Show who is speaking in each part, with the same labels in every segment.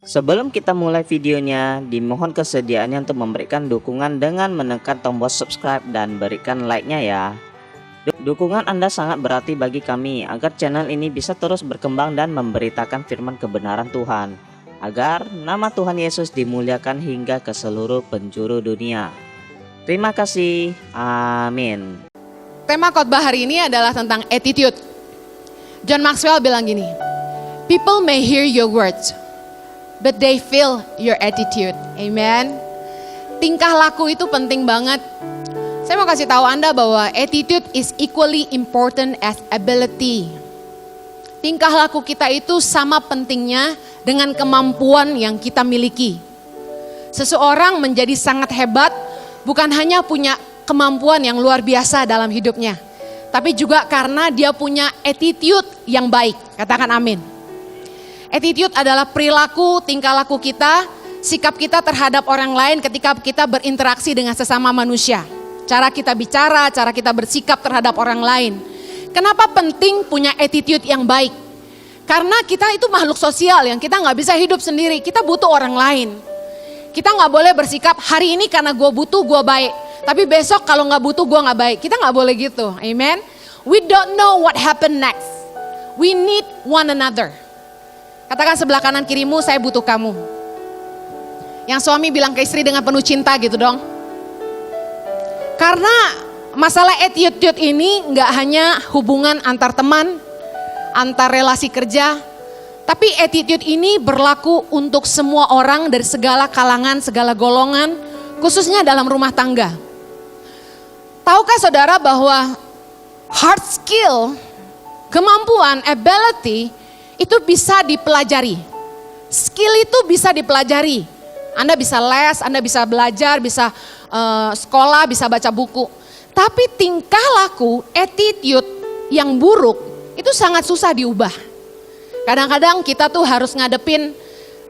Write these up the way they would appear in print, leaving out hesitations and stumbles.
Speaker 1: Sebelum kita mulai videonya, dimohon kesediaannya untuk memberikan dukungan dengan menekan tombol subscribe dan berikan like-nya ya. Dukungan Anda sangat berarti bagi kami agar channel ini bisa terus berkembang dan memberitakan firman kebenaran Tuhan, agar nama Tuhan Yesus dimuliakan hingga ke seluruh penjuru dunia. Terima kasih. Amin.
Speaker 2: Tema khotbah hari ini adalah tentang attitude. John Maxwell bilang gini, "People may hear your words, but they feel your attitude." Amen. Tingkah laku itu penting banget. Saya mau kasih tahu Anda bahwa attitude is equally important as ability. Tingkah laku kita itu sama pentingnya dengan kemampuan yang kita miliki. Seseorang menjadi sangat hebat bukan hanya punya kemampuan yang luar biasa dalam hidupnya, tapi juga karena dia punya attitude yang baik. Katakan amin. Attitude adalah perilaku, tingkah laku kita, sikap kita terhadap orang lain ketika kita berinteraksi dengan sesama manusia. Cara kita bicara, cara kita bersikap terhadap orang lain. Kenapa penting punya attitude yang baik? Karena kita itu makhluk sosial yang kita nggak bisa hidup sendiri, kita butuh orang lain. Kita nggak boleh bersikap hari ini karena gue butuh gue baik, tapi besok kalau nggak butuh gue nggak baik. Kita nggak boleh gitu, amen. We don't know what happen next. We need one another. Katakan sebelah kanan kirimu, saya butuh kamu. Yang suami bilang ke istri dengan penuh cinta gitu dong. Karena masalah attitude ini nggak hanya hubungan antar teman, antar relasi kerja, tapi attitude ini berlaku untuk semua orang dari segala kalangan, segala golongan, khususnya dalam rumah tangga. Tahukah saudara bahwa hard skill, kemampuan, ability itu bisa dipelajari. Skill itu bisa dipelajari. Anda bisa les, Anda bisa belajar, bisa sekolah, bisa baca buku. Tapi tingkah laku, attitude yang buruk itu sangat susah diubah. Kadang-kadang kita tuh harus ngadepin,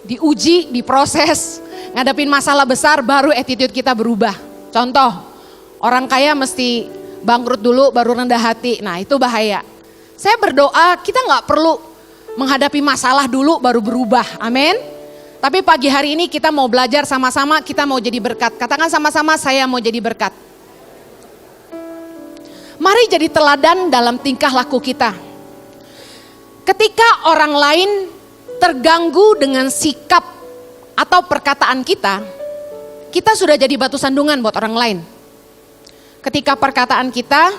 Speaker 2: diuji, diproses, ngadepin masalah besar baru attitude kita berubah. Contoh, orang kaya mesti bangkrut dulu baru rendah hati. Nah itu bahaya. Saya berdoa kita nggak perlu menghadapi masalah dulu baru berubah. Amin. Tapi pagi hari ini kita mau belajar sama-sama, kita mau jadi berkat. Katakan sama-sama, saya mau jadi berkat. Mari jadi teladan dalam tingkah laku kita. Ketika orang lain terganggu dengan sikap atau perkataan kita, kita sudah jadi batu sandungan buat orang lain. Ketika perkataan kita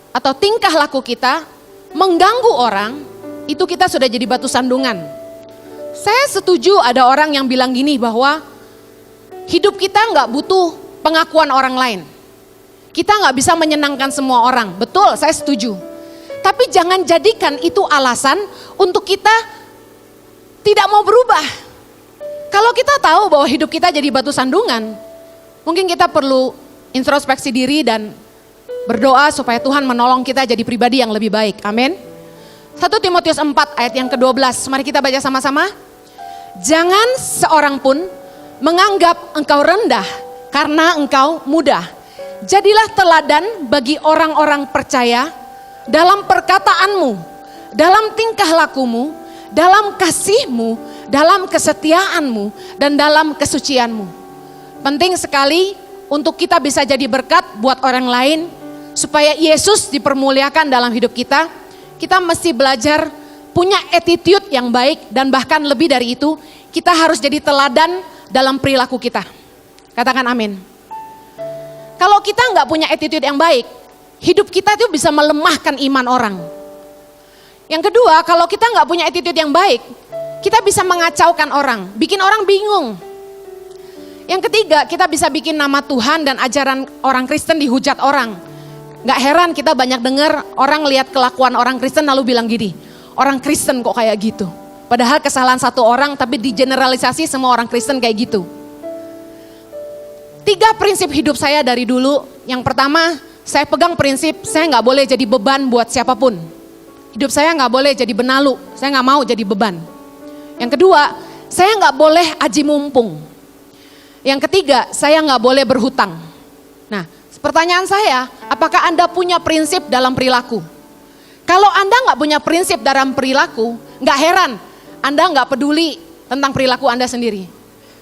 Speaker 2: atau tingkah laku kita mengganggu orang, itu kita sudah jadi batu sandungan. Saya setuju ada orang yang bilang gini bahwa hidup kita nggak butuh pengakuan orang lain. Kita nggak bisa menyenangkan semua orang, betul saya setuju. Tapi jangan jadikan itu alasan untuk kita tidak mau berubah. Kalau kita tahu bahwa hidup kita jadi batu sandungan, mungkin kita perlu introspeksi diri dan berdoa supaya Tuhan menolong kita jadi pribadi yang lebih baik, amin. 1 Timotius 4 ayat yang ke-12, mari kita baca sama-sama. Jangan seorang pun menganggap engkau rendah karena engkau muda. Jadilah teladan bagi orang-orang percaya dalam perkataanmu, dalam tingkah lakumu, dalam kasihmu, dalam kesetiaanmu, dan dalam kesucianmu. Penting sekali untuk kita bisa jadi berkat buat orang lain, supaya Yesus dipermuliakan dalam hidup kita. Kita mesti belajar punya attitude yang baik, dan bahkan lebih dari itu, kita harus jadi teladan dalam perilaku kita. Katakan amin. Kalau kita nggak punya attitude yang baik, hidup kita itu bisa melemahkan iman orang. Yang kedua, kalau kita nggak punya attitude yang baik, kita bisa mengacaukan orang, bikin orang bingung. Yang ketiga, kita bisa bikin nama Tuhan dan ajaran orang Kristen dihujat orang. Gak heran kita banyak dengar orang lihat kelakuan orang Kristen lalu bilang gini, orang Kristen kok kayak gitu. Padahal kesalahan satu orang tapi digeneralisasi semua orang Kristen kayak gitu. 3 prinsip hidup saya dari dulu. Yang pertama, saya pegang prinsip saya gak boleh jadi beban buat siapapun. Hidup saya gak boleh jadi benalu, saya gak mau jadi beban. Yang kedua, saya gak boleh aji mumpung. Yang ketiga, saya gak boleh berhutang. Nah, pertanyaan saya, apakah Anda punya prinsip dalam perilaku? Kalau Anda nggak punya prinsip dalam perilaku, nggak heran Anda nggak peduli tentang perilaku Anda sendiri.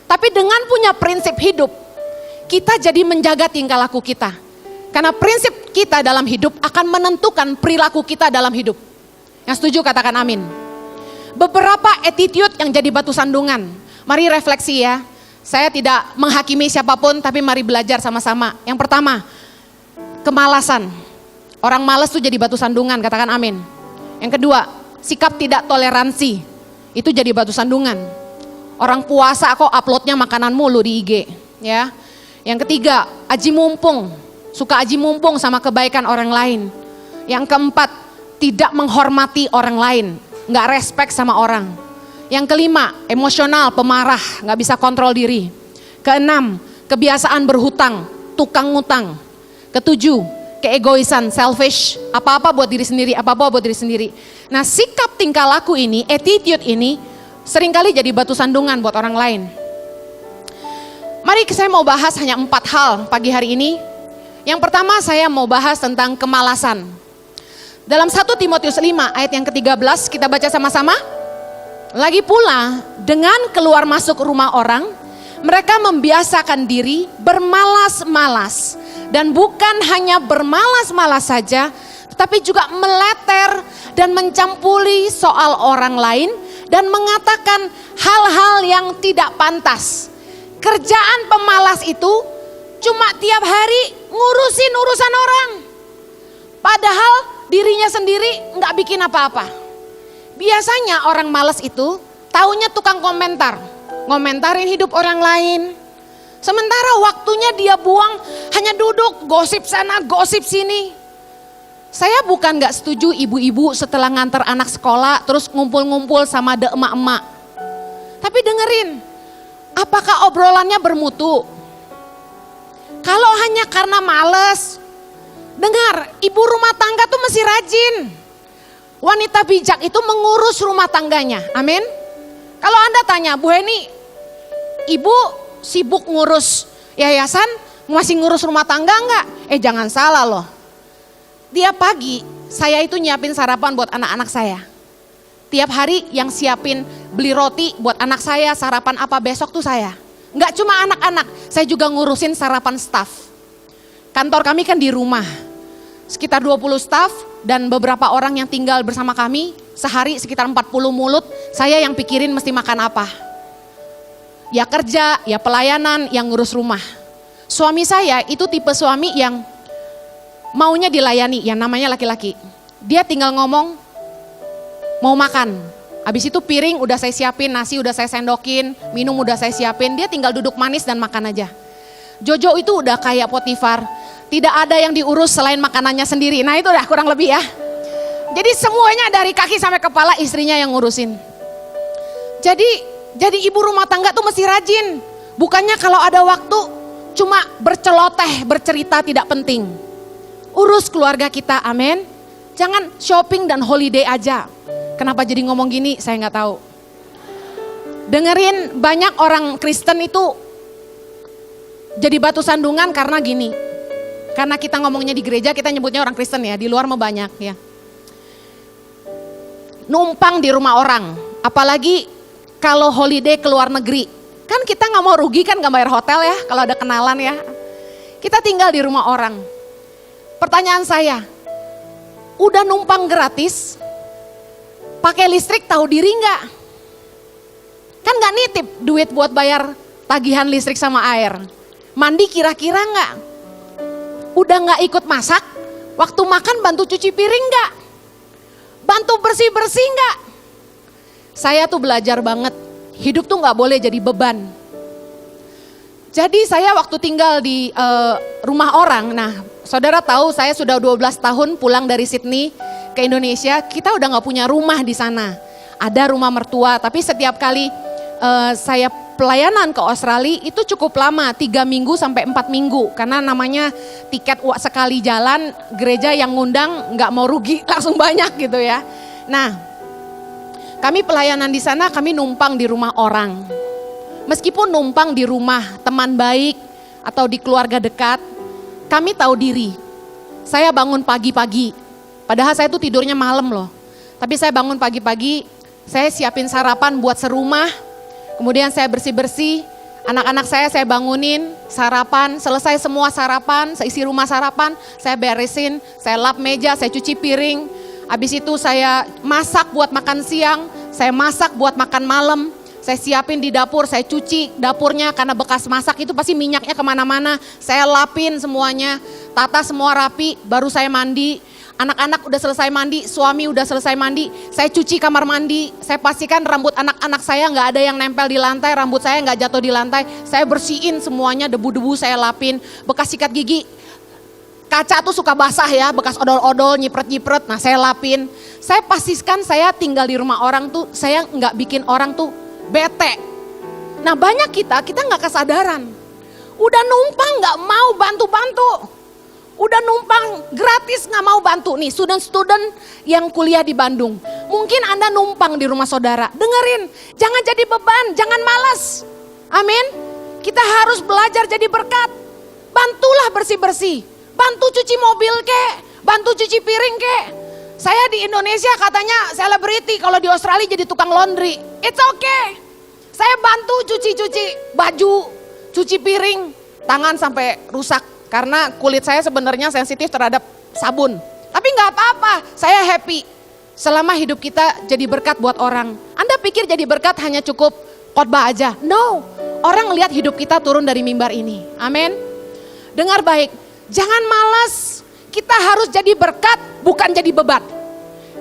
Speaker 2: Tapi dengan punya prinsip hidup, kita jadi menjaga tingkah laku kita. Karena prinsip kita dalam hidup akan menentukan perilaku kita dalam hidup. Yang setuju katakan amin. Beberapa attitude yang jadi batu sandungan. Mari refleksi ya. Saya tidak menghakimi siapapun, tapi mari belajar sama-sama. Yang pertama, kemalasan. Orang malas tuh jadi batu sandungan, katakan amin. Yang kedua, sikap tidak toleransi. Itu jadi batu sandungan. Orang puasa kok uploadnya makanan mulu di IG. Ya. Yang ketiga, aji mumpung. Suka aji mumpung sama kebaikan orang lain. Yang keempat, tidak menghormati orang lain. Nggak respect sama orang. Yang kelima, emosional, pemarah, nggak bisa kontrol diri. Keenam, kebiasaan berhutang, tukang ngutang. Ketujuh, keegoisan, selfish, apa-apa buat diri sendiri, apa-apa buat diri sendiri. Nah, sikap tingkah laku ini, attitude ini, seringkali jadi batu sandungan buat orang lain. Mari saya mau bahas hanya 4 hal pagi hari ini. Yang pertama saya mau bahas tentang kemalasan. Dalam 1 Timotius 5 ayat yang ke-13 kita baca sama-sama. Lagi pula dengan keluar masuk rumah orang, mereka membiasakan diri bermalas-malas. Dan bukan hanya bermalas-malas saja, tetapi juga meleter dan mencampuri soal orang lain dan mengatakan hal-hal yang tidak pantas. Kerjaan pemalas itu cuma tiap hari ngurusin urusan orang. Padahal dirinya sendiri nggak bikin apa-apa. Biasanya orang malas itu taunya tukang komentar. Ngomentarin hidup orang lain. Sementara waktunya dia buang hanya duduk gosip sana gosip sini. Saya bukan nggak setuju ibu-ibu setelah nganter anak sekolah terus ngumpul-ngumpul sama de emak-emak. Tapi dengerin, apakah obrolannya bermutu? Kalau hanya karena males, dengar, ibu rumah tangga tuh mesti rajin. Wanita bijak itu mengurus rumah tangganya, amin. Kalau Anda tanya, Bu Heni, ibu sibuk ngurus yayasan, masih ngurus rumah tangga enggak? Jangan salah loh. Tiap pagi saya itu nyiapin sarapan buat anak-anak saya. Tiap hari yang siapin beli roti buat anak saya, sarapan apa besok tuh saya. Enggak cuma anak-anak, saya juga ngurusin sarapan staf. Kantor kami kan di rumah, sekitar 20 staf dan beberapa orang yang tinggal bersama kami. Sehari sekitar 40 mulut, saya yang pikirin mesti makan apa. Ya kerja, ya pelayanan, yang ngurus rumah. Suami saya itu tipe suami yang maunya dilayani, yang namanya laki-laki. Dia tinggal ngomong, mau makan. Habis itu piring udah saya siapin, nasi udah saya sendokin, minum udah saya siapin. Dia tinggal duduk manis dan makan aja. Jojo itu udah kayak Potifar. Tidak ada yang diurus selain makanannya sendiri. Nah itu udah kurang lebih ya. Jadi semuanya dari kaki sampai kepala istrinya yang ngurusin. Jadi ibu rumah tangga tuh mesti rajin. Bukannya kalau ada waktu cuma berceloteh, bercerita tidak penting. Urus keluarga kita, amin. Jangan shopping dan holiday aja. Kenapa jadi ngomong gini saya nggak tahu. Dengerin, banyak orang Kristen itu jadi batu sandungan karena gini. Karena kita ngomongnya di gereja kita nyebutnya orang Kristen ya, di luar mah banyak ya. Numpang di rumah orang, apalagi kalau holiday ke luar negeri. Kan kita nggak mau rugi kan, nggak bayar hotel ya kalau ada kenalan ya. Kita tinggal di rumah orang. Pertanyaan saya, udah numpang gratis, pakai listrik tahu diri nggak? Kan nggak nitip duit buat bayar tagihan listrik sama air. Mandi kira-kira nggak? Udah nggak ikut masak, waktu makan bantu cuci piring nggak? Bantu bersih-bersih nggak? Saya tuh belajar banget, hidup tuh nggak boleh jadi beban. Jadi saya waktu tinggal di rumah orang, nah saudara tahu saya sudah 12 tahun pulang dari Sydney ke Indonesia, kita udah nggak punya rumah di sana. Ada rumah mertua, tapi setiap kali saya pelayanan ke Australia itu cukup lama, 3 minggu sampai 4 minggu. Karena namanya tiket sekali jalan, gereja yang ngundang nggak mau rugi langsung banyak gitu ya. Nah, kami pelayanan di sana, kami numpang di rumah orang. Meskipun numpang di rumah teman baik atau di keluarga dekat, kami tahu diri. Saya bangun pagi-pagi, padahal saya tuh tidurnya malam loh. Tapi saya bangun pagi-pagi, saya siapin sarapan buat serumah. Kemudian saya bersih-bersih, anak-anak saya bangunin, sarapan, selesai semua sarapan, seisi rumah sarapan, saya beresin, saya lap meja, saya cuci piring. Habis itu saya masak buat makan siang, saya masak buat makan malam. Saya siapin di dapur, saya cuci dapurnya karena bekas masak itu pasti minyaknya kemana-mana. Saya lapin semuanya, tata semua rapi, baru saya mandi. Anak-anak udah selesai mandi, suami udah selesai mandi. Saya cuci kamar mandi, saya pastikan rambut anak-anak saya nggak ada yang nempel di lantai, rambut saya nggak jatuh di lantai. Saya bersihin semuanya, debu-debu saya lapin, bekas sikat gigi. Kaca tuh suka basah ya, bekas odol-odol, nyipret-nyipret, nah saya lapin. Saya pastikan saya tinggal di rumah orang tuh, saya nggak bikin orang tuh bete. Nah banyak kita nggak kesadaran. Udah numpang nggak mau bantu-bantu. Udah numpang gratis nggak mau bantu. Nih student-student yang kuliah di Bandung. Mungkin Anda numpang di rumah saudara. Dengerin, jangan jadi beban, jangan malas. Amin. Kita harus belajar jadi berkat. Bantulah bersih-bersih. Bantu cuci mobil kek, bantu cuci piring kek. Saya di Indonesia katanya selebriti, kalau di Australia jadi tukang laundry. It's okay. Saya bantu cuci-cuci baju, cuci piring, tangan sampai rusak. Karena kulit saya sebenarnya sensitif terhadap sabun. Tapi nggak apa-apa, saya happy. Selama hidup kita jadi berkat buat orang. Anda pikir jadi berkat hanya cukup khotbah aja? No, orang lihat hidup kita turun dari mimbar ini. Amin. Dengar baik, jangan malas. Kita harus jadi berkat, bukan jadi beban.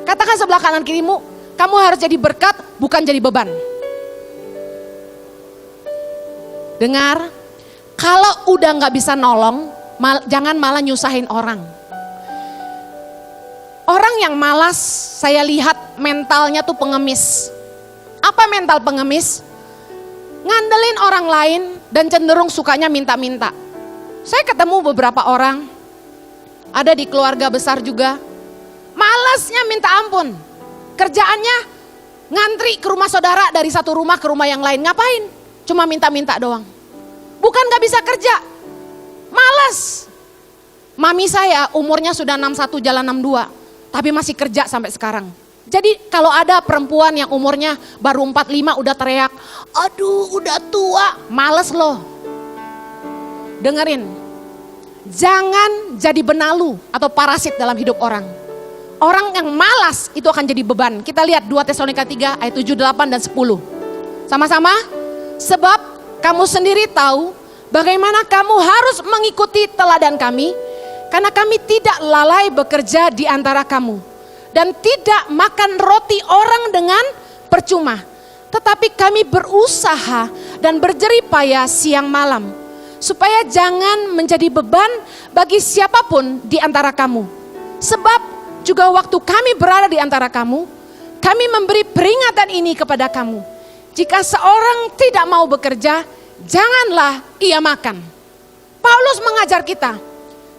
Speaker 2: Katakan sebelah kanan kirimu, kamu harus jadi berkat, bukan jadi beban. Dengar, kalau udah gak bisa nolong, jangan malah nyusahin orang. Orang yang malas, saya lihat mentalnya tuh pengemis. Apa mental pengemis? Ngandelin orang lain dan cenderung sukanya minta-minta. Saya ketemu beberapa orang, ada di keluarga besar juga, malasnya minta ampun. Kerjaannya ngantri ke rumah saudara dari satu rumah ke rumah yang lain. Ngapain? Cuma minta-minta doang. Bukan gak bisa kerja, malas. Mami saya umurnya sudah 61 jalan 62, tapi masih kerja sampai sekarang. Jadi kalau ada perempuan yang umurnya baru 45 udah teriak, aduh udah tua, males loh. Dengerin, jangan jadi benalu atau parasit dalam hidup orang. Orang yang malas itu akan jadi beban. Kita lihat 2 Tesalonika 3 ayat 7, 8 dan 10. Sama-sama, sebab kamu sendiri tahu bagaimana kamu harus mengikuti teladan kami, karena kami tidak lalai bekerja di antara kamu dan tidak makan roti orang dengan percuma. Tetapi kami berusaha dan berjerih payah siang malam, supaya jangan menjadi beban bagi siapapun di antara kamu. Sebab juga waktu kami berada di antara kamu, kami memberi peringatan ini kepada kamu. Jika seorang tidak mau bekerja, janganlah ia makan. Paulus mengajar kita,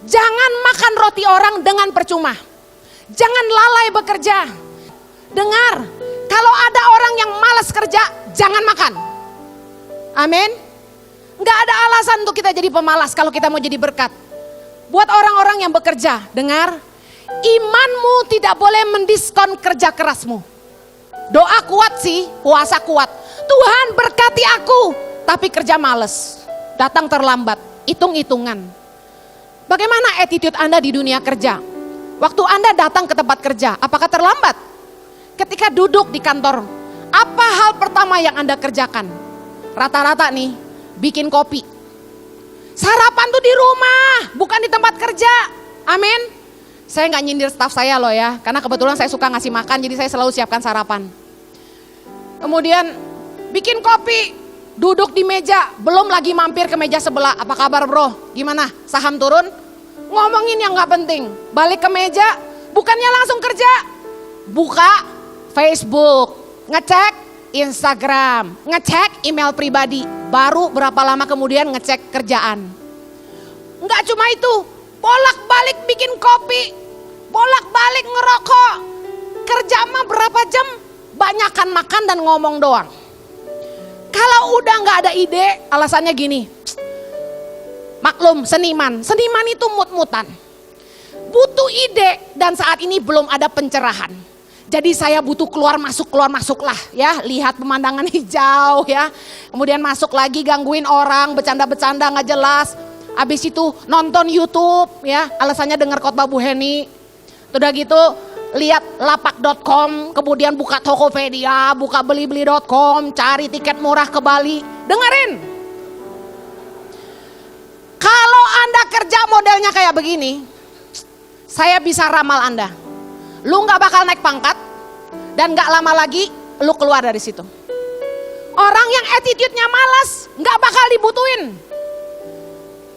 Speaker 2: jangan makan roti orang dengan percuma. Jangan lalai bekerja. Dengar, kalau ada orang yang malas kerja, jangan makan. Amin. Nggak ada alasan untuk kita jadi pemalas kalau kita mau jadi berkat. Buat orang-orang yang bekerja, dengar, imanmu tidak boleh mendiskon kerja kerasmu. Doa kuat sih, puasa kuat. Tuhan berkati aku, tapi kerja males, datang terlambat, hitung-hitungan. Bagaimana attitude Anda di dunia kerja? Waktu Anda datang ke tempat kerja, apakah terlambat? Ketika duduk di kantor, apa hal pertama yang Anda kerjakan? Rata-rata nih, bikin kopi. Sarapan tuh di rumah, bukan di tempat kerja. Amin. Saya nggak nyindir staf saya loh ya, karena kebetulan saya suka ngasih makan, jadi saya selalu siapkan sarapan. Kemudian bikin kopi, duduk di meja, belum lagi mampir ke meja sebelah. Apa kabar bro? Gimana? Saham turun? Ngomongin yang nggak penting. Balik ke meja, bukannya langsung kerja. Buka Facebook, ngecek Instagram, ngecek email pribadi. Baru berapa lama kemudian ngecek kerjaan. Nggak cuma itu, bolak-balik bikin kopi, bolak-balik ngerokok. Kerja mah berapa jam? Banyakan makan dan ngomong doang. Kalau udah nggak ada ide, alasannya gini. Maklum seniman itu mut-mutan. Butuh ide dan saat ini belum ada pencerahan. Jadi saya butuh keluar masuk lah ya. Lihat pemandangan hijau ya. Kemudian masuk lagi gangguin orang, bercanda-bercanda gak jelas. Habis itu nonton YouTube ya. Alasannya dengar khotbah Bu Heni. Udah gitu lihat lapak.com, kemudian buka Tokopedia, buka belibeli.com, cari tiket murah ke Bali. Dengerin. Kalau Anda kerja modelnya kayak begini, saya bisa ramal Anda. Lu gak bakal naik pangkat dan gak lama lagi lu keluar dari situ. Orang yang attitude-nya malas gak bakal dibutuhin.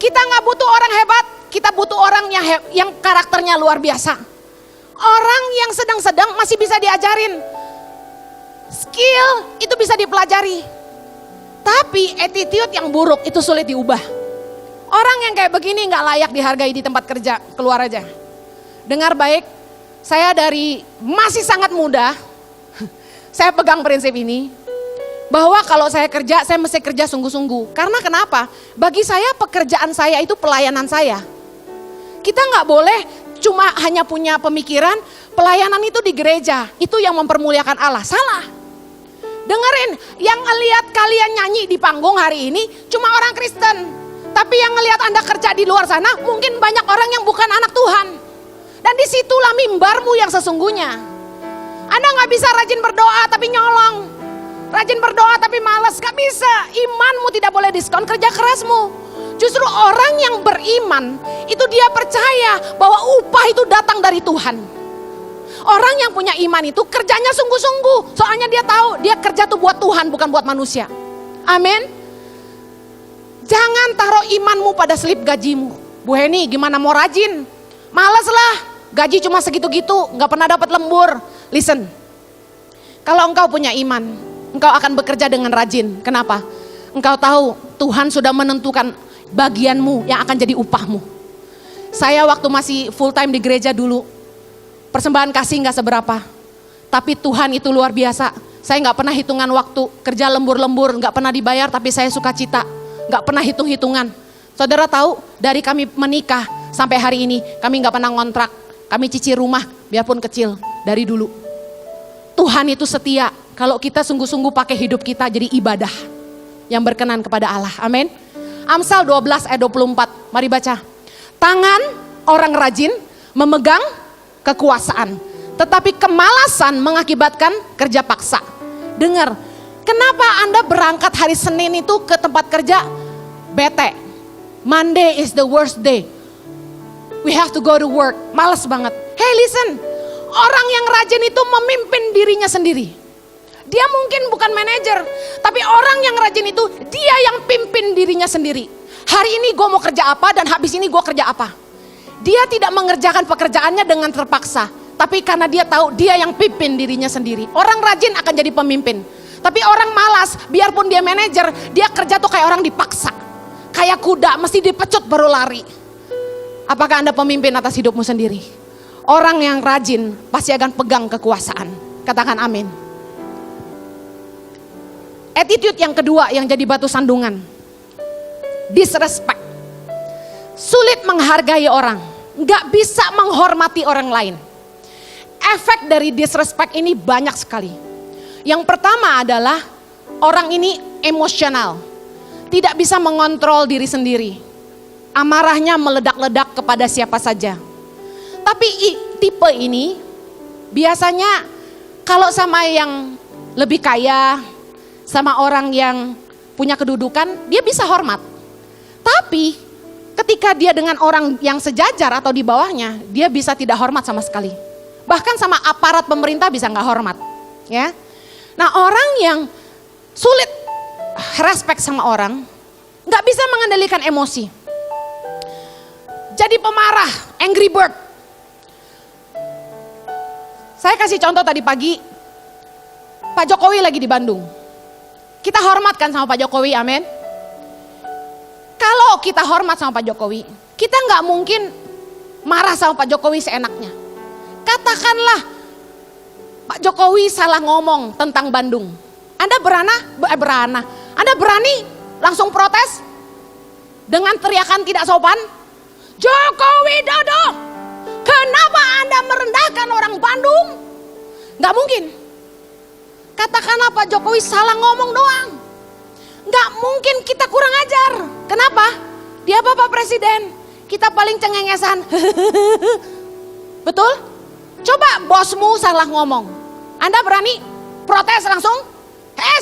Speaker 2: Kita gak butuh orang hebat, kita butuh orang yang karakternya luar biasa. Orang yang sedang-sedang masih bisa diajarin. Skill itu bisa dipelajari. Tapi attitude yang buruk itu sulit diubah. Orang yang kayak begini gak layak dihargai di tempat kerja, keluar aja. Dengar baik, saya dari masih sangat muda, saya pegang prinsip ini. Bahwa kalau saya kerja, saya mesti kerja sungguh-sungguh. Karena kenapa? Bagi saya pekerjaan saya itu pelayanan saya. Kita gak boleh cuma hanya punya pemikiran pelayanan itu di gereja, itu yang mempermuliakan Allah. Salah. Dengerin, yang ngelihat kalian nyanyi di panggung hari ini cuma orang Kristen. Tapi yang ngelihat Anda kerja di luar sana mungkin banyak orang yang bukan anak Tuhan. Dan disitulah mimbarmu yang sesungguhnya. Anda gak bisa rajin berdoa tapi nyolong. Rajin berdoa tapi malas, gak bisa. Imanmu tidak boleh diskon kerja kerasmu. Justru orang yang beriman itu dia percaya bahwa upah itu datang dari Tuhan. Orang yang punya iman itu kerjanya sungguh-sungguh. Soalnya dia tahu dia kerja tuh buat Tuhan bukan buat manusia. Amin. Jangan taruh imanmu pada slip gajimu. Bu Heni gimana mau rajin? Males lah, gaji cuma segitu-gitu, gak pernah dapat lembur. Listen, kalau engkau punya iman, engkau akan bekerja dengan rajin. Kenapa? Engkau tahu Tuhan sudah menentukan bagianmu yang akan jadi upahmu. Saya waktu masih full time di gereja dulu, persembahan kasih gak seberapa. Tapi Tuhan itu luar biasa. Saya gak pernah hitungan waktu, kerja lembur-lembur, gak pernah dibayar tapi saya suka cita. Gak pernah hitung-hitungan. Saudara tahu dari kami menikah sampai hari ini kami gak pernah ngontrak. Kami cicil rumah biarpun kecil dari dulu. Tuhan itu setia kalau kita sungguh-sungguh pakai hidup kita jadi ibadah yang berkenan kepada Allah. Amin. Amsal 12 ayat 24. Mari baca. Tangan orang rajin memegang kekuasaan, tetapi kemalasan mengakibatkan kerja paksa. Dengar, kenapa Anda berangkat hari Senin itu ke tempat kerja bete? Monday is the worst day. We have to go to work. Malas banget. Hey listen, orang yang rajin itu memimpin dirinya sendiri. Dia mungkin bukan manajer, tapi orang yang rajin itu dia yang pimpin dirinya sendiri. Hari ini gue mau kerja apa dan habis ini gue kerja apa. Dia tidak mengerjakan pekerjaannya dengan terpaksa, tapi karena dia tahu dia yang pimpin dirinya sendiri. Orang rajin akan jadi pemimpin. Tapi orang malas, biarpun dia manajer, dia kerja tuh kayak orang dipaksa. Kayak kuda, mesti dipecut baru lari. Apakah Anda pemimpin atas hidupmu sendiri? Orang yang rajin pasti akan pegang kekuasaan. Katakan amin. Attitude yang kedua yang jadi batu sandungan. Disrespect. Sulit menghargai orang. Gak bisa menghormati orang lain. Efek dari disrespect ini banyak sekali. Yang pertama adalah orang ini emosional. Tidak bisa mengontrol diri sendiri. Amarahnya meledak-ledak kepada siapa saja. Tapi tipe ini biasanya kalau sama yang lebih kaya, sama orang yang punya kedudukan, dia bisa hormat. Tapi ketika dia dengan orang yang sejajar atau di bawahnya, dia bisa tidak hormat sama sekali. Bahkan sama aparat pemerintah bisa nggak hormat. Ya. Nah orang yang sulit respect sama orang, nggak bisa mengendalikan emosi. Jadi pemarah, angry bird. Saya kasih contoh tadi pagi, Pak Jokowi lagi di Bandung. Kita hormatkan sama Pak Jokowi, amin. Kalau kita hormat sama Pak Jokowi, kita nggak mungkin marah sama Pak Jokowi seenaknya. Katakanlah Pak Jokowi salah ngomong tentang Bandung. Anda Anda berani langsung protes dengan teriakan tidak sopan? Jokowi Dodo, kenapa Anda merendahkan orang Bandung? Nggak mungkin. Katakanlah Pak Jokowi salah ngomong doang. Nggak mungkin kita kurang ajar. Kenapa? Dia Bapak Presiden. Kita paling cengengesan. Betul? Coba bosmu salah ngomong. Anda berani protes langsung?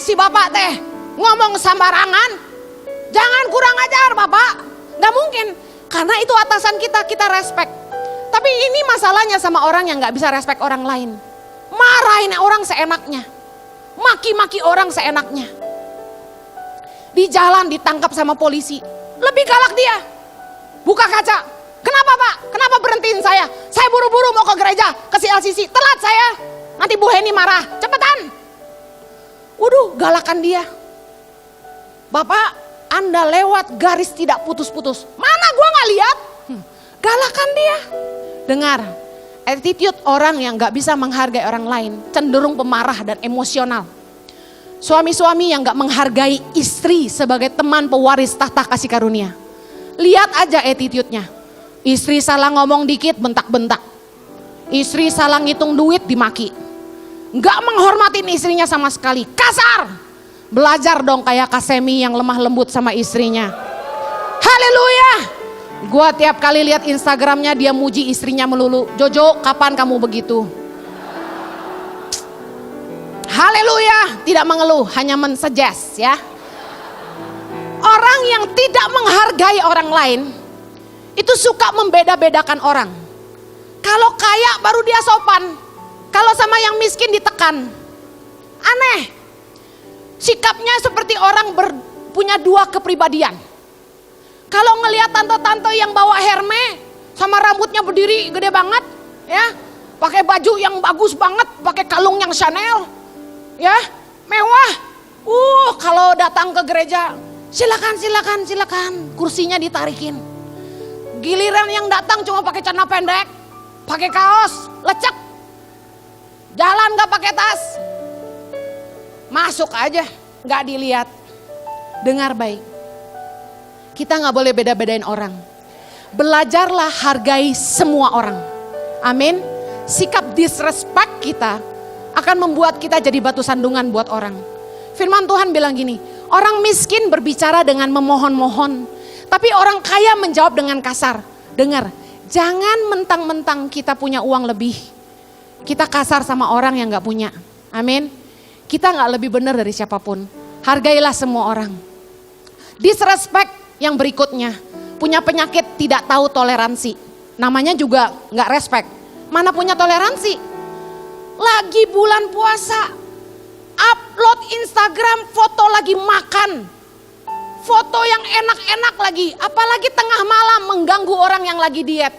Speaker 2: Si Bapak teh ngomong sembarangan. Jangan kurang ajar Bapak. Nggak mungkin. Karena itu atasan kita, kita respect. Tapi ini masalahnya sama orang yang nggak bisa respect orang lain. Marahin orang seenaknya. Maki-maki orang seenaknya. Di jalan ditangkap sama polisi. Lebih galak dia. Buka kaca. Kenapa Pak? Kenapa berhentiin saya? Saya buru-buru mau ke gereja, ke CLCC. Telat saya. Nanti Bu Heni marah. Cepetan. Waduh, galakan dia. Bapak, Anda lewat garis tidak putus-putus. Mana gua gak lihat? Galakan dia. Dengar, attitude orang yang gak bisa menghargai orang lain cenderung pemarah dan emosional. Suami-suami yang gak menghargai istri sebagai teman pewaris tahta kasih karunia. Lihat aja attitude-nya. Istri salah ngomong dikit bentak-bentak. Istri salah ngitung duit dimaki. Gak menghormatin istrinya sama sekali. Kasar. Belajar dong kayak Kasemi yang lemah lembut sama istrinya. Haleluya. Gua tiap kali lihat Instagramnya dia muji istrinya melulu. Jojo, kapan kamu begitu? Haleluya, tidak mengeluh, hanya mensuggest ya. Orang yang tidak menghargai orang lain itu suka membeda-bedakan orang. Kalau kaya baru dia sopan, kalau sama yang miskin ditekan. Aneh. Sikapnya seperti orang punya dua kepribadian. Kalau ngelihat tante-tante yang bawa Hermes sama rambutnya berdiri gede banget, ya, pakai baju yang bagus banget, pakai kalung yang Chanel, ya, mewah. Kalau datang ke gereja, silakan, kursinya ditarikin. Giliran yang datang cuma pakai celana pendek, pakai kaos, lecek, jalan nggak pakai tas, masuk aja, nggak dilihat. Dengar baik. Kita gak boleh beda-bedain orang. Belajarlah hargai semua orang. Amin. Sikap disrespect kita akan membuat kita jadi batu sandungan buat orang. Firman Tuhan bilang gini, orang miskin berbicara dengan memohon-mohon, tapi orang kaya menjawab dengan kasar. Dengar, jangan mentang-mentang kita punya uang lebih, kita kasar sama orang yang gak punya. Amin. Kita gak lebih benar dari siapapun. Hargailah semua orang. Disrespect yang berikutnya, punya penyakit tidak tahu toleransi. Namanya juga gak respect. Mana punya toleransi? Lagi bulan puasa, upload Instagram foto lagi makan. Foto yang enak-enak lagi, apalagi tengah malam mengganggu orang yang lagi diet.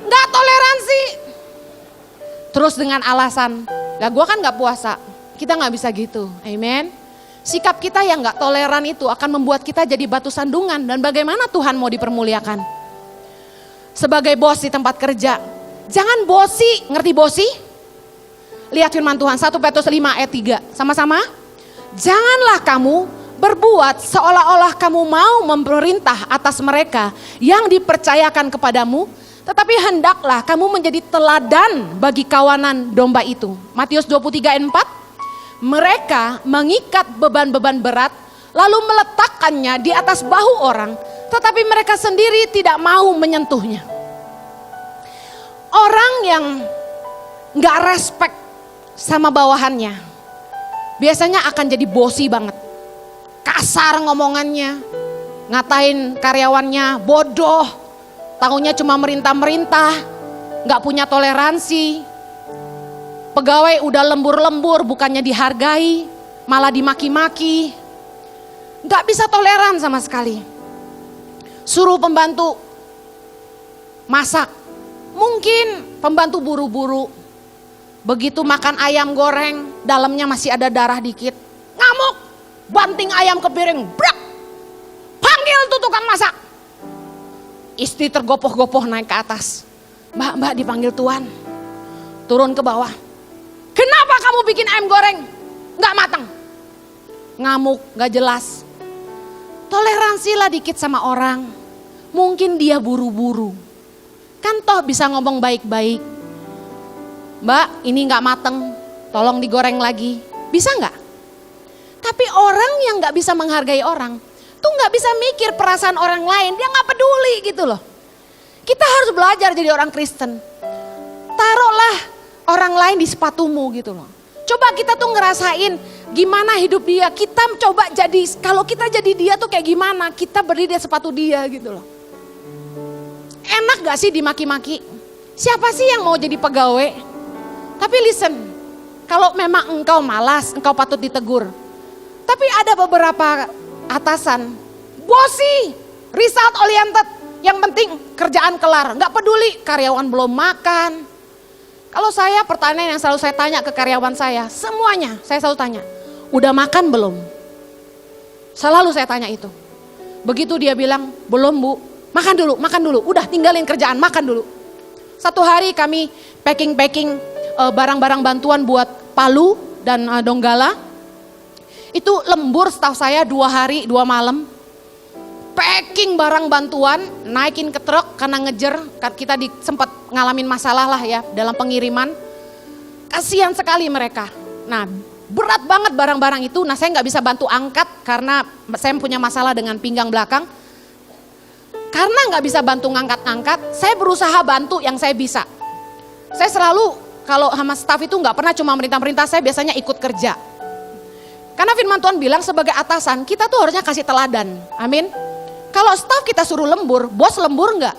Speaker 2: Gak toleransi. Terus dengan alasan, lah gua kan gak puasa. Kita gak bisa gitu, amen. Sikap kita yang gak toleran itu akan membuat kita jadi batu sandungan. Dan bagaimana Tuhan mau dipermuliakan? Sebagai bos di tempat kerja, jangan bosi, ngerti bosi? Lihat firman Tuhan 1 Petrus 5 ayat 3, sama-sama. Janganlah kamu berbuat seolah-olah kamu mau memerintah atas mereka yang dipercayakan kepadamu. Tetapi hendaklah kamu menjadi teladan bagi kawanan domba itu. Matius 23 ayat 4. Mereka mengikat beban-beban berat lalu meletakkannya di atas bahu orang, tetapi mereka sendiri tidak mau menyentuhnya. Orang yang gak respect sama bawahannya biasanya akan jadi bosi banget. Kasar ngomongannya, ngatain karyawannya bodoh, taunya cuma merintah-merintah, gak punya toleransi. Pegawai udah lembur-lembur bukannya dihargai, malah dimaki-maki. Gak bisa toleran sama sekali. Suruh pembantu masak, mungkin pembantu buru-buru. Begitu makan ayam goreng, dalamnya masih ada darah dikit. Ngamuk, banting ayam ke piring, brak. Panggil tuh tukang masak. Istri tergopoh-gopoh naik ke atas. Mbak dipanggil tuan. Turun ke bawah. Kenapa kamu bikin ayam goreng gak matang? Ngamuk, gak jelas. Toleransilah dikit sama orang. Mungkin dia buru-buru. Kan toh bisa ngomong baik-baik. Mbak ini nggak mateng, tolong digoreng lagi. Bisa nggak? Tapi orang yang nggak bisa menghargai orang, tuh nggak bisa mikir perasaan orang lain, dia nggak peduli gitu loh. Kita harus belajar jadi orang Kristen. Taruhlah orang lain di sepatumu gitu loh. Coba kita tuh ngerasain gimana hidup dia. Kita coba jadi, kalau kita jadi dia tuh kayak gimana. Kita berdiri di sepatu dia gitu loh. Enak gak sih dimaki-maki? Siapa sih yang mau jadi pegawai? Tapi listen, kalau memang engkau malas, engkau patut ditegur. Tapi ada beberapa atasan, bossy, result oriented. Yang penting kerjaan kelar, gak peduli karyawan belum makan. Kalau saya, pertanyaan yang selalu saya tanya ke karyawan saya, semuanya saya selalu tanya, udah makan belum? Selalu saya tanya itu. Begitu dia bilang, belum Bu, makan dulu, udah tinggalin kerjaan, makan dulu. Satu hari kami packing barang-barang bantuan buat Palu dan Donggala. Itu lembur staff saya 2 hari 2 malam. Packing barang bantuan, naikin ke truk karena ngejer, kita sempat ngalamin masalah lah ya dalam pengiriman. Kasihan sekali mereka. Nah berat banget barang-barang itu, nah saya nggak bisa bantu angkat karena saya punya masalah dengan pinggang belakang. Karena nggak bisa bantu ngangkat-ngangkat, saya berusaha bantu yang saya bisa. Saya selalu kalau sama staff itu nggak pernah cuma merintah-merintah, saya biasanya ikut kerja. Karena firman Tuhan bilang sebagai atasan kita tuh harusnya kasih teladan, amin. Kalau staff kita suruh lembur, bos lembur enggak?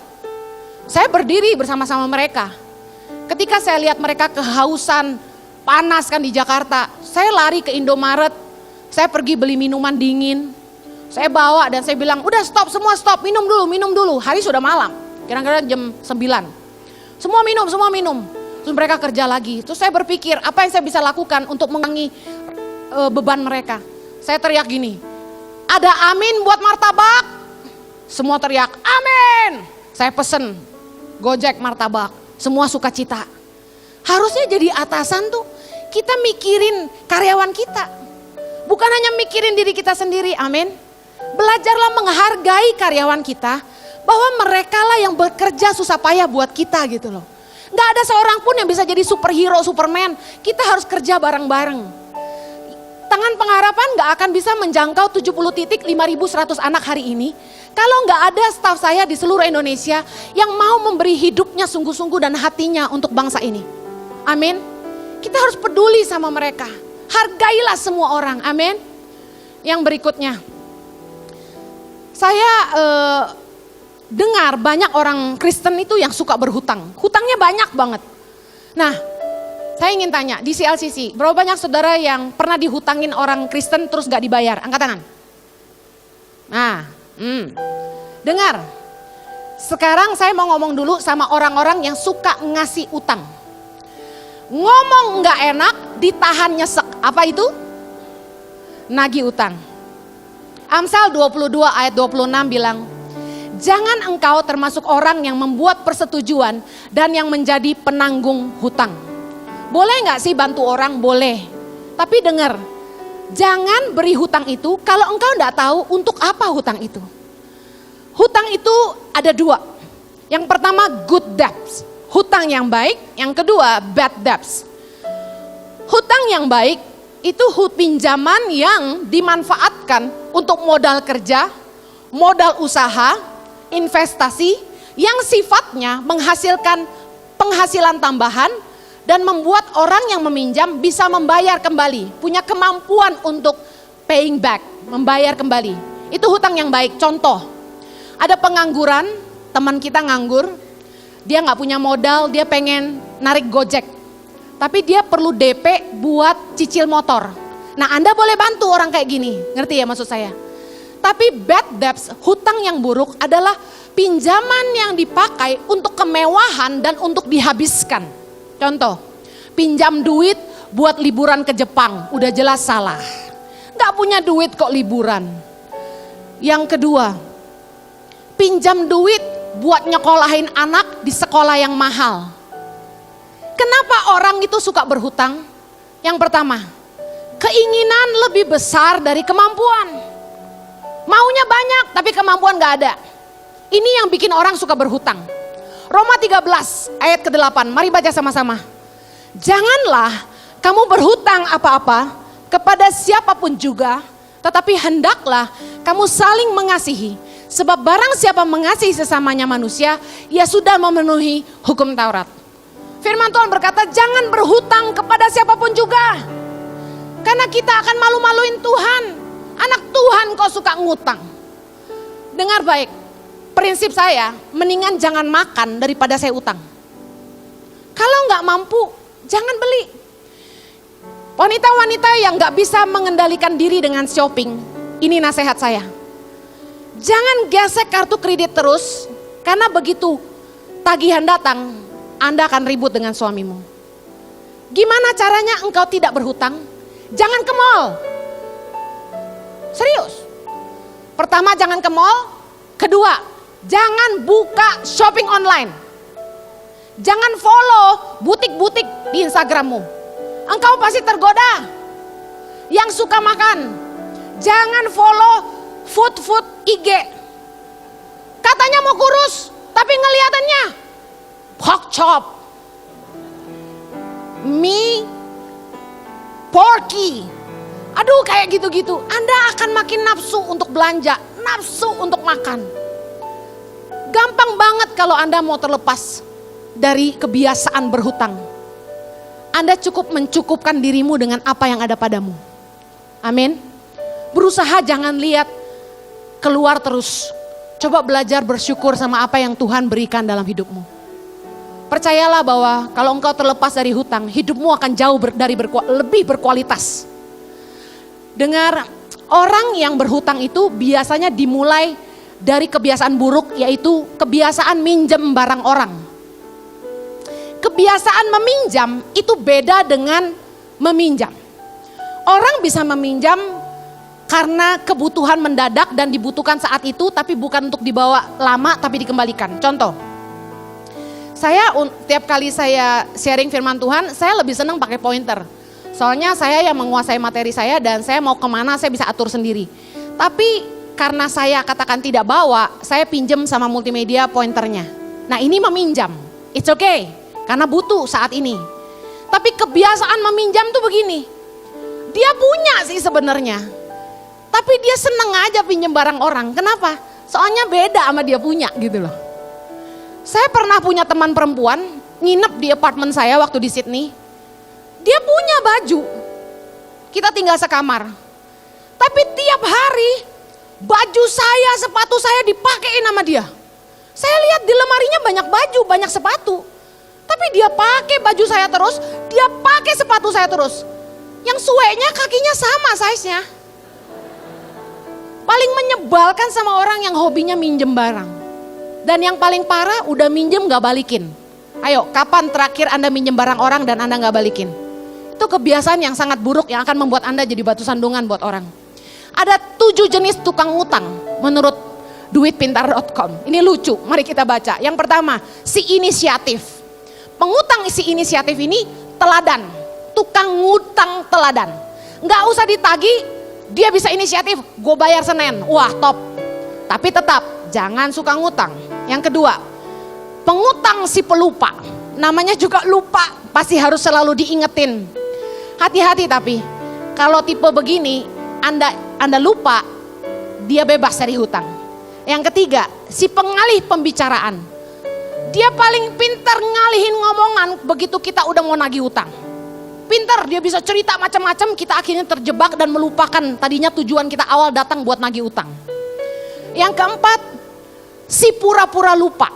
Speaker 2: Saya berdiri bersama-sama mereka. Ketika saya lihat mereka kehausan, panas kan di Jakarta, saya lari ke Indomaret, saya pergi beli minuman dingin, saya bawa dan saya bilang, udah stop, semua stop, minum dulu. Hari sudah malam, kira-kira jam 9. Semua minum. Terus mereka kerja lagi. Terus saya berpikir, apa yang saya bisa lakukan untuk mengurangi beban mereka. Saya teriak gini, ada amin buat martabak? Semua teriak, amin. Saya pesen Gojek martabak, semua sukacita. Harusnya jadi atasan tuh, kita mikirin karyawan kita. Bukan hanya mikirin diri kita sendiri, amin. Belajarlah menghargai karyawan kita, bahwa mereka lah yang bekerja susah payah buat kita gitu loh. Gak ada seorang pun yang bisa jadi superhero, superman. Kita harus kerja bareng-bareng. Tangan Pengharapan gak akan bisa menjangkau 70 titik 5.100 anak hari ini. Kalau gak ada staf saya di seluruh Indonesia yang mau memberi hidupnya sungguh-sungguh dan hatinya untuk bangsa ini. Amin. Kita harus peduli sama mereka. Hargailah semua orang, amin. Yang berikutnya. Saya dengar banyak orang Kristen itu yang suka berhutang. Hutangnya banyak banget. Nah, saya ingin tanya di CLCC, berapa banyak saudara yang pernah dihutangin orang Kristen terus gak dibayar? Angkat tangan. Nah, dengar. Sekarang saya mau ngomong dulu sama orang-orang yang suka ngasih utang. Ngomong gak enak, ditahan nyesek. Apa itu? Nagih utang. Amsal 22 ayat 26 bilang, jangan engkau termasuk orang yang membuat persetujuan dan yang menjadi penanggung hutang. Boleh gak sih bantu orang? Boleh. Tapi dengar, jangan beri hutang itu kalau engkau gak tahu untuk apa hutang itu. Hutang itu ada 2. Yang pertama good debts, hutang yang baik. Yang kedua bad debts. Hutang yang baik itu pinjaman yang dimanfaatkan untuk modal kerja, modal usaha, investasi yang sifatnya menghasilkan penghasilan tambahan dan membuat orang yang meminjam bisa membayar kembali, punya kemampuan untuk paying back, membayar kembali. Itu hutang yang baik. Contoh, ada pengangguran, teman kita nganggur, dia nggak punya modal, dia pengen narik Gojek, tapi dia perlu DP buat cicil motor. Nah, Anda boleh bantu orang kayak gini, ngerti ya maksud saya? Tapi bad debts, hutang yang buruk adalah pinjaman yang dipakai untuk kemewahan dan untuk dihabiskan. Contoh, pinjam duit buat liburan ke Jepang, udah jelas salah. Gak punya duit kok liburan. Yang kedua, pinjam duit buat nyekolahin anak di sekolah yang mahal. Kenapa orang itu suka berhutang? Yang pertama, keinginan lebih besar dari kemampuan. Maunya banyak tapi kemampuan gak ada. Ini yang bikin orang suka berhutang. Roma 13 ayat ke-8, mari baca sama-sama. Janganlah kamu berhutang apa-apa kepada siapapun juga, tetapi hendaklah kamu saling mengasihi. Sebab barang siapa mengasihi sesamanya manusia, ia sudah memenuhi hukum Taurat. Firman Tuhan berkata, jangan berhutang kepada siapapun juga. Karena kita akan malu-maluin Tuhan. Anak Tuhan kok suka ngutang. Dengar baik, prinsip saya, mendingan jangan makan daripada saya utang. Kalau nggak mampu, jangan beli. Wanita-wanita yang nggak bisa mengendalikan diri dengan shopping, ini nasihat saya. Jangan gesek kartu kredit terus, karena begitu tagihan datang, Anda akan ribut dengan suamimu. Gimana caranya engkau tidak berhutang? Jangan ke mall. Serius. Pertama, jangan ke mall. Kedua, jangan buka shopping online. Jangan follow butik-butik di Instagrammu. Engkau pasti tergoda. Yang suka makan, jangan follow food IG. Katanya mau kurus, tapi ngeliatannya pork chop, mie, porky. Aduh, kayak gitu-gitu. Anda akan makin nafsu untuk belanja, nafsu untuk makan. Gampang banget kalau Anda mau terlepas dari kebiasaan berhutang. Anda cukup mencukupkan dirimu dengan apa yang ada padamu. Amin. Berusaha jangan lihat keluar terus. Coba belajar bersyukur sama apa yang Tuhan berikan dalam hidupmu. Percayalah bahwa kalau engkau terlepas dari hutang, hidupmu akan jauh lebih berkualitas. Dengar, orang yang berhutang itu biasanya dimulai dari kebiasaan buruk, yaitu kebiasaan minjem barang orang. Kebiasaan meminjam itu beda dengan meminjam. Orang bisa meminjam karena kebutuhan mendadak dan dibutuhkan saat itu, tapi bukan untuk dibawa lama tapi dikembalikan. Contoh, tiap kali saya sharing firman Tuhan, saya lebih senang pakai pointer. Soalnya saya yang menguasai materi saya dan saya mau kemana saya bisa atur sendiri. Tapi karena saya katakan tidak bawa, saya pinjam sama multimedia pointernya. Nah, ini meminjam, it's okay, karena butuh saat ini. Tapi kebiasaan meminjam tuh begini, dia punya sih sebenarnya, tapi dia seneng aja pinjam barang orang. Kenapa? Soalnya beda sama dia punya gitu loh. Saya pernah punya teman perempuan nginep di apartemen saya waktu di Sydney. Dia punya baju, kita tinggal sekamar. Tapi tiap hari baju saya, sepatu saya dipakein sama dia. Saya lihat di lemarinya banyak baju, banyak sepatu. Tapi dia pakai baju saya terus, dia pakai sepatu saya terus. Yang suenya kakinya sama size-nya. Paling menyebalkan sama orang yang hobinya minjem barang. Dan yang paling parah, udah minjem gak balikin. Ayo, kapan terakhir Anda minjem barang orang dan Anda gak balikin? Itu kebiasaan yang sangat buruk yang akan membuat Anda jadi batu sandungan buat orang. Ada 7 jenis tukang utang menurut duitpintar.com. Ini lucu, mari kita baca. Yang pertama, si inisiatif. Pengutang si inisiatif ini teladan. Tukang ngutang teladan. Nggak usah ditagih, dia bisa inisiatif, gue bayar Senin. Wah, top. Tapi tetap, jangan suka ngutang. Yang kedua, pengutang si pelupa. Namanya juga lupa, pasti harus selalu diingetin. Hati-hati tapi, kalau tipe begini, Anda lupa, dia bebas dari hutang. Yang ketiga, si pengalih pembicaraan. Dia paling pintar ngalihin ngomongan begitu kita udah mau nagih hutang. Pintar, dia bisa cerita macam-macam, kita akhirnya terjebak dan melupakan tadinya tujuan kita awal datang buat nagih hutang. Yang keempat, si pura-pura lupa.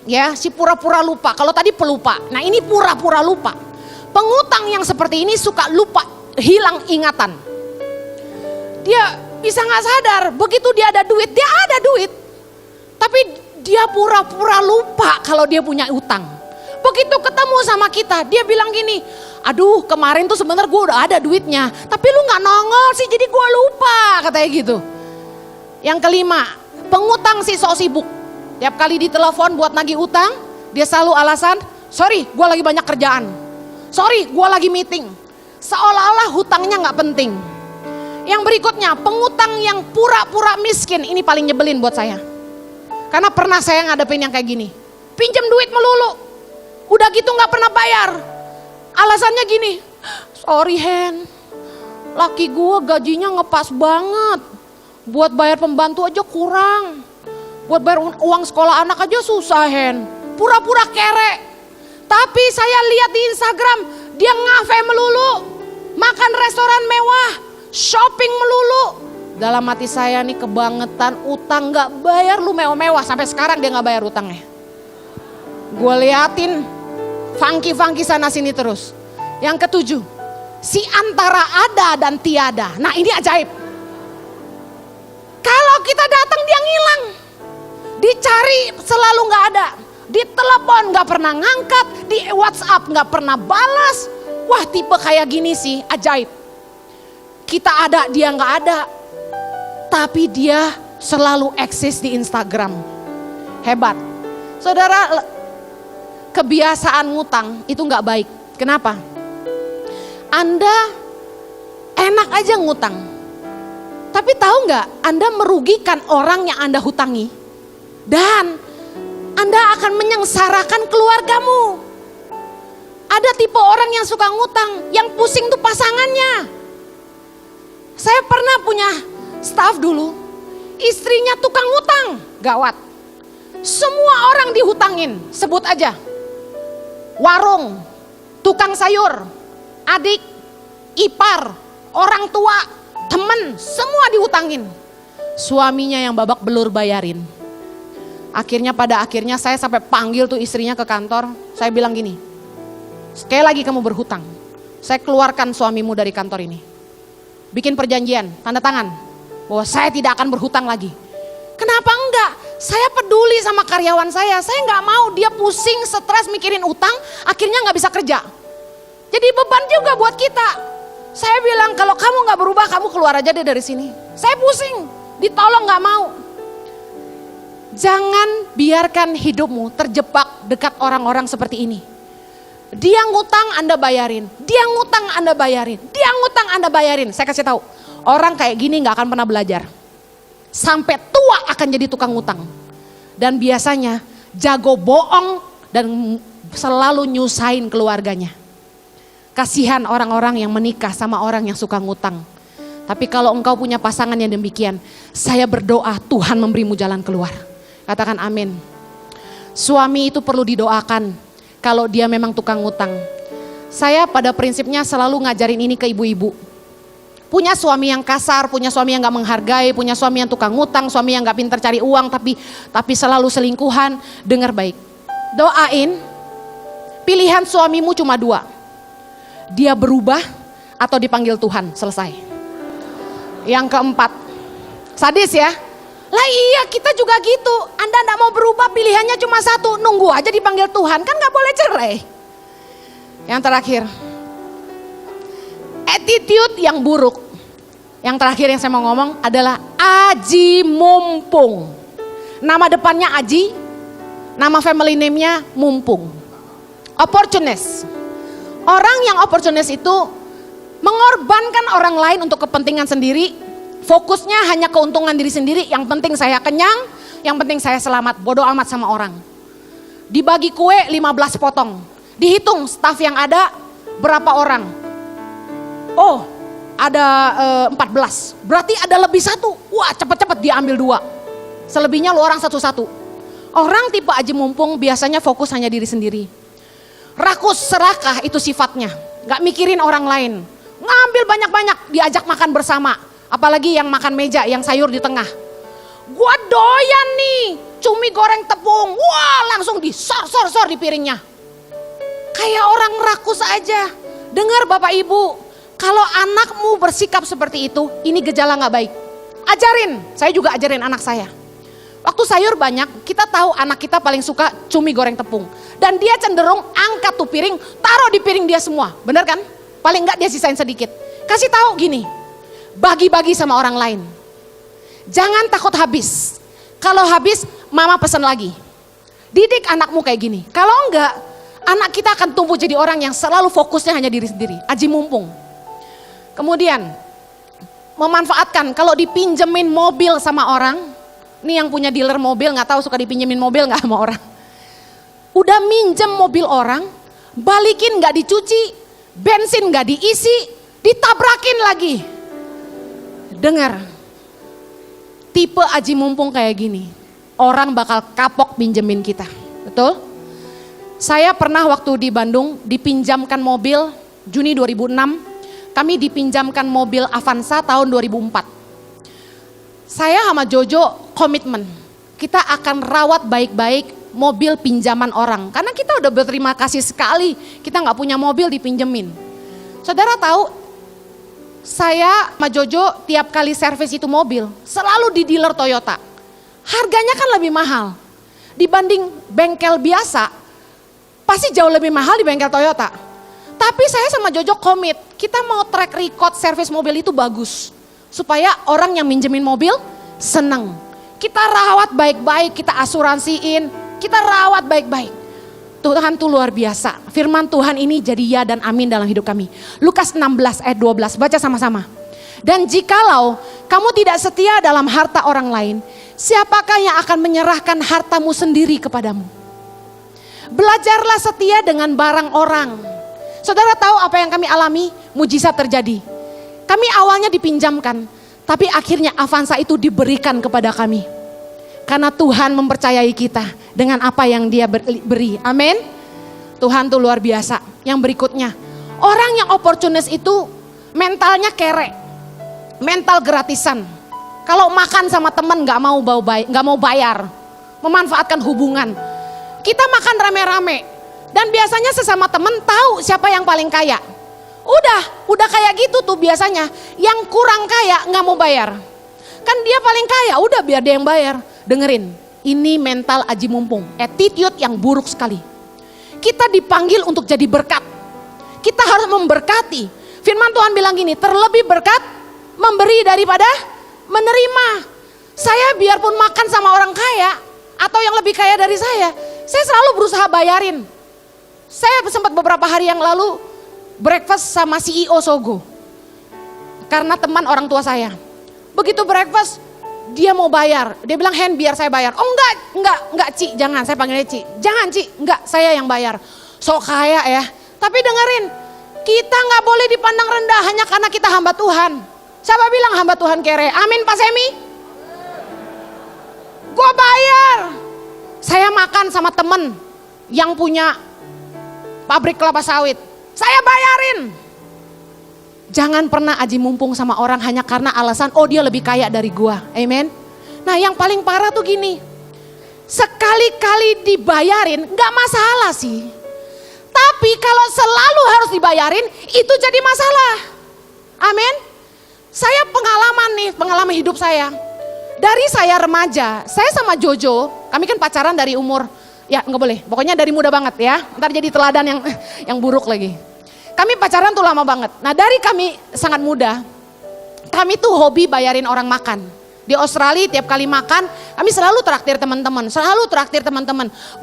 Speaker 2: Ya, si pura-pura lupa. Kalau tadi pelupa, nah ini pura-pura lupa. Pengutang yang seperti ini suka lupa, hilang ingatan. Dia bisa nggak sadar, begitu dia ada duit, dia ada duit. Tapi dia pura-pura lupa kalau dia punya utang. Begitu ketemu sama kita, dia bilang gini, aduh kemarin tuh sebenarnya gue udah ada duitnya, tapi lu nggak nongol sih jadi gue lupa, katanya gitu. Yang kelima, pengutang si sok sibuk. Tiap kali ditelepon buat nagih utang, dia selalu alasan, sorry gue lagi banyak kerjaan, sorry gue lagi meeting. Seolah-olah hutangnya nggak penting. Yang berikutnya, pengutang yang pura-pura miskin, ini paling nyebelin buat saya. Karena pernah saya ngadepin yang kayak gini, pinjam duit melulu, udah gitu nggak pernah bayar. Alasannya gini, sorry Hen, laki gue gajinya ngepas banget. Buat bayar pembantu aja kurang. Buat bayar uang sekolah anak aja susah Hen. Pura-pura kere. Tapi saya lihat di Instagram, dia ngafe melulu. Makan restoran mewah, shopping melulu. Dalam hati saya nih kebangetan, utang gak bayar lu mewah-mewah. Sampai sekarang dia gak bayar utangnya. Gue liatin funky sana sini terus. Yang ketujuh, si antara ada dan tiada. Nah ini ajaib. Kalau kita datang dia ngilang. Dicari selalu gak ada. Di telepon gak pernah ngangkat. Di WhatsApp gak pernah balas. Wah tipe kayak gini sih ajaib. Kita ada dia gak ada. Tapi dia selalu eksis di Instagram. Hebat. Saudara, kebiasaan ngutang itu gak baik. Kenapa? Anda enak aja ngutang. Tapi tahu gak, Anda merugikan orang yang Anda hutangi. Dan Anda akan menyengsarakan keluargamu. Ada tipe orang yang suka ngutang, yang pusing tuh pasangannya. Saya pernah punya staff dulu, istrinya tukang ngutang, gawat. Semua orang dihutangin, sebut aja. Warung, tukang sayur, adik, ipar, orang tua, temen, semua dihutangin. Suaminya yang babak belur bayarin. Pada akhirnya saya sampai panggil tuh istrinya ke kantor. Saya bilang gini, sekali lagi kamu berhutang, saya keluarkan suamimu dari kantor ini. Bikin perjanjian, tanda tangan, bahwa saya tidak akan berhutang lagi. Kenapa enggak? Saya peduli sama karyawan saya nggak mau dia pusing, stres mikirin utang, akhirnya nggak bisa kerja. Jadi beban juga buat kita. Saya bilang kalau kamu nggak berubah, kamu keluar aja deh dari sini. Saya pusing, ditolong nggak mau. Jangan biarkan hidupmu terjebak dekat orang-orang seperti ini. Dia ngutang Anda bayarin, dia ngutang Anda bayarin, dia ngutang Anda bayarin. Saya kasih tahu, orang kayak gini nggak akan pernah belajar. Sampai tua akan jadi tukang ngutang. Dan biasanya jago bohong dan selalu nyusahin keluarganya. Kasihan orang-orang yang menikah sama orang yang suka ngutang. Tapi kalau engkau punya pasangan yang demikian, saya berdoa Tuhan memberimu jalan keluar. Katakan amin. Suami itu perlu didoakan kalau dia memang tukang ngutang. Saya pada prinsipnya selalu ngajarin ini ke ibu-ibu. Punya suami yang kasar, punya suami yang gak menghargai, punya suami yang tukang ngutang, suami yang gak pintar cari uang tapi selalu selingkuhan, dengar baik. Doain, pilihan suamimu cuma dua. Dia berubah atau dipanggil Tuhan, selesai. Yang keempat, sadis ya. Lah iya kita juga gitu, Anda gak mau berubah pilihannya cuma satu, nunggu aja dipanggil Tuhan, kan gak boleh cerai. Yang terakhir, attitude yang buruk. Yang terakhir yang saya mau ngomong adalah aji mumpung. Nama depannya Aji, nama family name-nya Mumpung. Opportunist. Orang yang opportunist itu mengorbankan orang lain untuk kepentingan sendiri. Fokusnya hanya keuntungan diri sendiri, yang penting saya kenyang, yang penting saya selamat, bodoh amat sama orang. Dibagi kue 15 potong, dihitung staf yang ada berapa orang. Oh ada 14, berarti ada lebih satu, wah cepet-cepet dia ambil 2. Selebihnya lu orang satu-satu. Orang tipe aji mumpung biasanya fokus hanya diri sendiri. Rakus serakah itu sifatnya, gak mikirin orang lain. Ngambil banyak-banyak, diajak makan bersama. Apalagi yang makan meja, yang sayur di tengah. Gua doyan nih, cumi goreng tepung. Wah langsung disor-sor-sor di piringnya. Kayak orang rakus aja. Dengar Bapak Ibu, kalau anakmu bersikap seperti itu, ini gejala gak baik. Ajarin, saya juga ajarin anak saya. Waktu sayur banyak, kita tahu anak kita paling suka cumi goreng tepung. Dan dia cenderung angkat tuh piring, taruh di piring dia semua. Bener kan? Paling enggak dia sisain sedikit. Kasih tahu gini, bagi-bagi sama orang lain. Jangan takut habis. Kalau habis, mama pesan lagi. Didik anakmu kayak gini. Kalau enggak, anak kita akan tumbuh jadi orang yang selalu fokusnya hanya diri sendiri. Aji mumpung. Kemudian, memanfaatkan kalau dipinjemin mobil sama orang. Ini yang punya dealer mobil, gak tahu suka dipinjemin mobil gak sama orang. Udah minjem mobil orang, balikin gak dicuci, bensin gak diisi, ditabrakin lagi. Dengar, tipe aji mumpung kayak gini, orang bakal kapok pinjemin kita, betul? Saya pernah waktu di Bandung dipinjamkan mobil Juni 2006, kami dipinjamkan mobil Avanza tahun 2004. Saya sama Jojo komitmen, kita akan rawat baik-baik mobil pinjaman orang. Karena kita udah berterima kasih sekali, kita gak punya mobil dipinjemin. Saudara tahu, saya sama Jojo tiap kali servis itu mobil, selalu di dealer Toyota. Harganya kan lebih mahal. Dibanding bengkel biasa, pasti jauh lebih mahal di bengkel Toyota. Tapi saya sama Jojo komit, kita mau track record servis mobil itu bagus. Supaya orang yang minjemin mobil seneng. Kita rawat baik-baik, kita asuransiin, kita rawat baik-baik. Tuhan tuh luar biasa. Firman Tuhan ini jadi ya dan amin dalam hidup kami. Lukas 16 ayat 12, baca sama-sama. Dan jikalau kamu tidak setia dalam harta orang lain, siapakah yang akan menyerahkan hartamu sendiri kepadamu? Belajarlah setia dengan barang orang. Saudara tahu apa yang kami alami? Mujizat terjadi. Kami awalnya dipinjamkan, tapi akhirnya Avanza itu diberikan kepada kami. Karena Tuhan mempercayai kita dengan apa yang Dia beri. Amin. Tuhan tuh luar biasa. Yang berikutnya, orang yang oportunis itu mentalnya kere, mental gratisan. Kalau makan sama temen nggak mau bayar, memanfaatkan hubungan. Kita makan rame-rame dan biasanya sesama temen tahu siapa yang paling kaya. Udah kayak gitu tuh biasanya. Yang kurang kaya nggak mau bayar. Kan dia paling kaya, udah biar dia yang bayar. Dengerin, ini mental aji mumpung, attitude yang buruk sekali. Kita dipanggil untuk jadi berkat. Kita harus memberkati. Firman Tuhan bilang gini, terlebih berkat memberi daripada menerima. Saya biarpun makan sama orang kaya atau yang lebih kaya dari saya selalu berusaha bayarin. Saya sempat beberapa hari yang lalu breakfast sama CEO Sogo. Karena teman orang tua saya. Begitu breakfast, dia mau bayar. Dia bilang, Hen biar saya bayar. Oh enggak Ci, jangan, saya panggilnya Ci. Jangan Ci, enggak, saya yang bayar. Sok kaya ya. Tapi dengerin, kita gak boleh dipandang rendah hanya karena kita hamba Tuhan. Siapa bilang hamba Tuhan kere? Amin Pak Semi? Gue bayar. Saya makan sama temen yang punya pabrik kelapa sawit. Saya bayarin. Jangan pernah aji mumpung sama orang hanya karena alasan, oh dia lebih kaya dari gua. Amen. Nah yang paling parah tuh gini, sekali-kali dibayarin gak masalah sih. Tapi kalau selalu harus dibayarin, itu jadi masalah. Amin. Saya pengalaman hidup saya. Dari saya remaja, saya sama Jojo, kami kan pacaran dari umur, ya gak boleh, pokoknya dari muda banget ya. Ntar jadi teladan yang buruk lagi. Kami pacaran tuh lama banget. Nah dari kami sangat muda, kami tuh hobi bayarin orang makan. Di Australia tiap kali makan, kami selalu traktir teman-teman.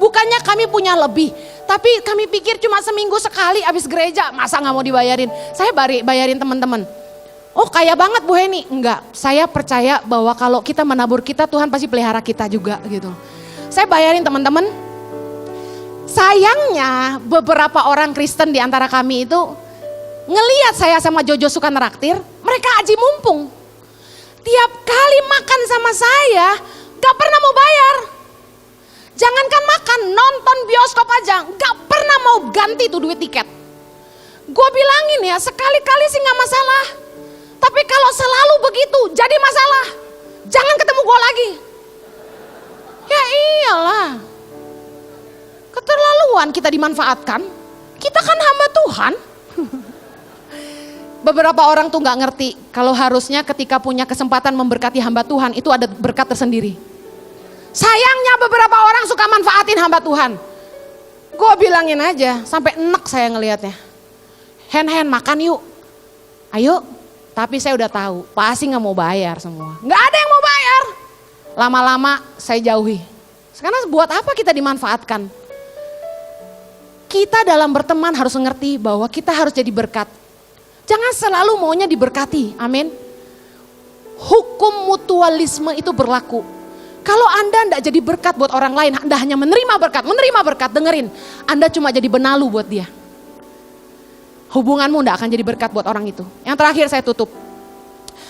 Speaker 2: Bukannya kami punya lebih, tapi kami pikir cuma seminggu sekali abis gereja, masa gak mau dibayarin. Saya bayarin teman-teman. Oh kaya banget Bu Heni. Enggak, saya percaya bahwa kalau kita menabur kita, Tuhan pasti pelihara kita juga gitu. Saya bayarin teman-teman. Sayangnya beberapa orang Kristen di antara kami itu ngelihat saya sama Jojo suka neraktir, mereka aji mumpung. Tiap kali makan sama saya gak pernah mau bayar. Jangankan makan, nonton bioskop aja gak pernah mau ganti tuh duit tiket. Gue bilangin ya, sekali-kali sih gak masalah. Tapi kalau selalu begitu jadi masalah. Jangan ketemu gue lagi. Ya iyalah. Keterlaluan kita dimanfaatkan. Kita kan hamba Tuhan. Beberapa orang tuh gak ngerti kalau harusnya ketika punya kesempatan memberkati hamba Tuhan itu ada berkat tersendiri. Sayangnya beberapa orang suka manfaatin hamba Tuhan. Gue bilangin aja sampai enek saya ngelihatnya. Hen makan yuk. Ayo. Tapi saya udah tahu pasti gak mau bayar semua. Gak ada yang mau bayar. Lama-lama saya jauhi. Sekarang buat apa kita dimanfaatkan? Kita dalam berteman harus mengerti bahwa kita harus jadi berkat. Jangan selalu maunya diberkati, amin. Hukum mutualisme itu berlaku. Kalau Anda tidak jadi berkat buat orang lain, Anda hanya menerima berkat, dengerin. Anda cuma jadi benalu buat dia. hubunganmu tidak akan jadi berkat buat orang itu. Yang terakhir saya tutup.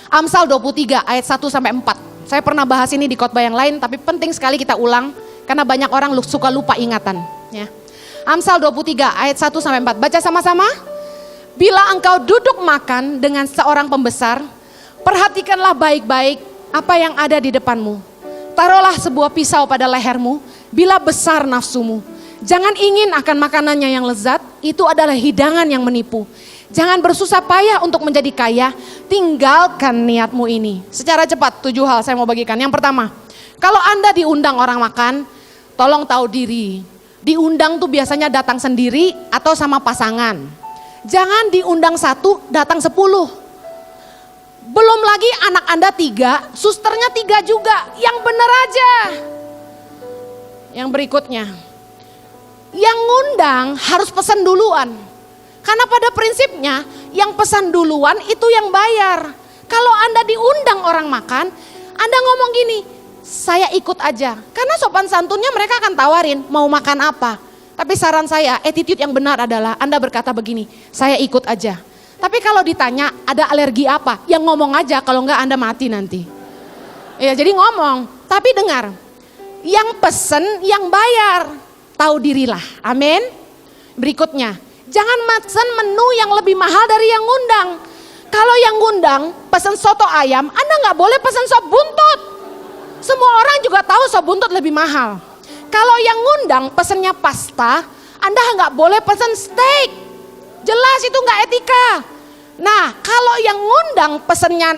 Speaker 2: Amsal 23 ayat 1 sampai 4. Saya pernah bahas ini di khotbah yang lain, tapi penting sekali kita ulang karena banyak orang suka lupa ingatan, ya. Amsal 23 ayat 1 sampai 4. Baca sama-sama. Bila engkau duduk makan dengan seorang pembesar, perhatikanlah baik-baik apa yang ada di depanmu. Taruhlah sebuah pisau pada lehermu bila besar nafsumu. Jangan ingin akan makanannya yang lezat, itu adalah hidangan yang menipu. Jangan bersusah payah untuk menjadi kaya, tinggalkan niatmu ini. Secara cepat 7 hal saya mau bagikan. Yang pertama, kalau Anda diundang orang makan, tolong tahu diri. Diundang tuh biasanya datang sendiri atau sama pasangan. Jangan diundang 1, datang 10. Belum lagi anak Anda 3, susternya 3 juga. Yang benar aja. Yang berikutnya, yang ngundang harus pesan duluan. Karena pada prinsipnya yang pesan duluan itu yang bayar. Kalau Anda diundang orang makan, Anda ngomong gini, saya ikut aja. Karena sopan santunnya mereka akan tawarin mau makan apa. Tapi saran saya, attitude yang benar adalah Anda berkata begini, saya ikut aja. Tapi kalau ditanya ada alergi apa, yang ngomong aja, kalau enggak Anda mati nanti. Ya jadi ngomong, tapi dengar, yang pesen yang bayar, tahu dirilah, amin. Berikutnya, jangan pesan menu yang lebih mahal dari yang ngundang. Kalau yang ngundang pesan soto ayam, Anda nggak boleh pesan sop buntut. Semua orang juga tahu sop buntut lebih mahal. Kalau yang ngundang pesennya pasta, Anda nggak boleh pesan steak. Jelas itu nggak etika. Nah, kalau yang ngundang pesennya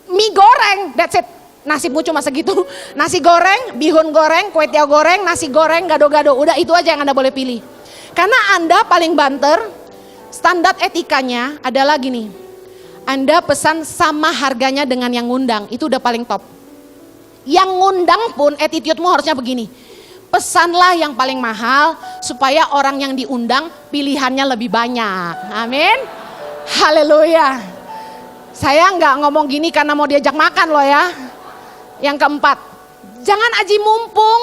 Speaker 2: mie goreng, that's it. Nasibmu cuma segitu. Nasi goreng, bihun goreng, kue tiaw goreng, nasi goreng, gado-gado. Udah itu aja yang Anda boleh pilih. Karena Anda paling banter, standar etikanya adalah gini. Anda pesan sama harganya dengan yang ngundang, itu udah paling top. Yang ngundang pun attitude-mu harusnya begini. Pesanlah yang paling mahal supaya orang yang diundang pilihannya lebih banyak. Amin. Haleluya. Saya nggak ngomong gini karena mau diajak makan loh ya. Yang keempat, jangan aji mumpung.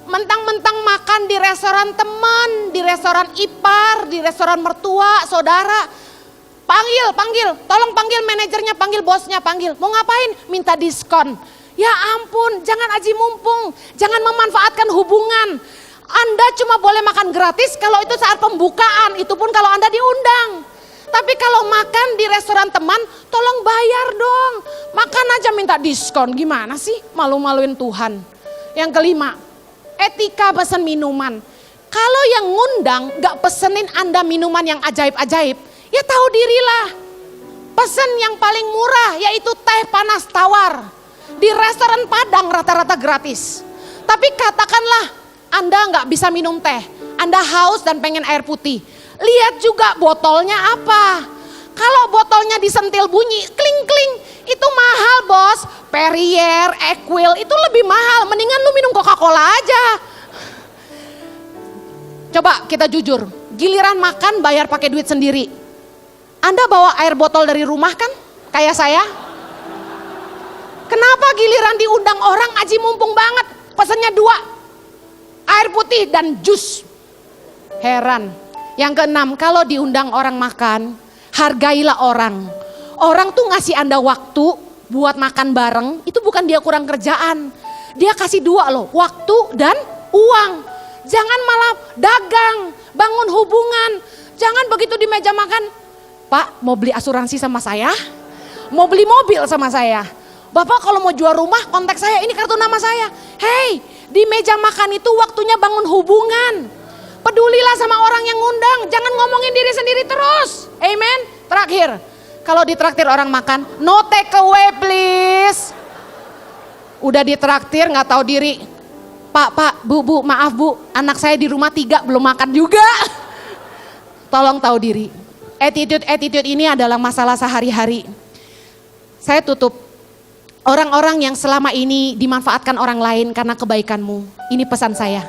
Speaker 2: Mentang-mentang makan di restoran teman, di restoran ipar, di restoran mertua, saudara. Panggil, tolong panggil manajernya, panggil bosnya, panggil. Mau ngapain? Minta diskon. Ya ampun, jangan aji mumpung, jangan memanfaatkan hubungan. Anda cuma boleh makan gratis kalau itu saat pembukaan, itu pun kalau Anda diundang. Tapi kalau makan di restoran teman, tolong bayar dong. Makan aja minta diskon, gimana sih? Malu-maluin Tuhan. Yang kelima, etika pesan minuman. Kalau yang ngundang gak pesenin Anda minuman yang ajaib-ajaib, ya tahu dirilah. Pesen yang paling murah yaitu teh panas tawar. Di restoran Padang rata-rata gratis. Tapi katakanlah Anda gak bisa minum teh, Anda haus dan pengen air putih. Lihat juga botolnya apa. Kalau botolnya disentil bunyi kling-kling, itu mahal bos. Perrier, Equil itu lebih mahal. Mendingan lu minum Coca-Cola aja. Coba kita jujur, giliran makan bayar pakai duit sendiri. Anda bawa air botol dari rumah kan? Kayak saya. Kenapa giliran diundang orang aji mumpung banget? Pesannya 2, air putih dan jus. Heran. Yang keenam, kalau diundang orang makan, hargailah orang. Orang tuh ngasih Anda waktu buat makan bareng, itu bukan dia kurang kerjaan. Dia kasih 2 loh, waktu dan uang. Jangan malah dagang, bangun hubungan. Jangan begitu di meja makan, Pak mau beli asuransi sama saya? Mau beli mobil sama saya? Bapak kalau mau jual rumah kontak saya, ini kartu nama saya. Hei, di meja makan itu waktunya bangun hubungan. Pedulilah sama orang yang ngundang, jangan ngomongin diri sendiri terus. Amen. Terakhir, kalau ditraktir orang makan, no take away please. Udah ditraktir nggak tahu diri. Pak, bu, maaf bu, anak saya di rumah 3 belum makan juga. Tolong tahu diri. Attitude ini adalah masalah sehari-hari. Saya tutup. Orang-orang yang selama ini dimanfaatkan orang lain karena kebaikanmu. Ini pesan saya.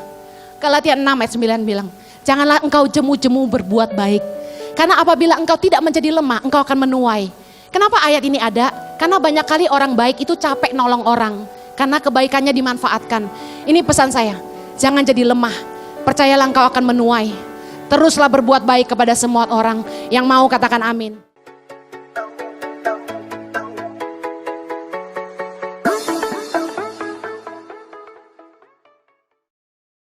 Speaker 2: Galatia 6 ayat 9 bilang, janganlah engkau jemu-jemu berbuat baik. Karena apabila engkau tidak menjadi lemah, engkau akan menuai. Kenapa ayat ini ada? Karena banyak kali orang baik itu capek nolong orang. Karena kebaikannya dimanfaatkan. Ini pesan saya, jangan jadi lemah. Percayalah engkau akan menuai. Teruslah berbuat baik kepada semua orang yang mau katakan amin.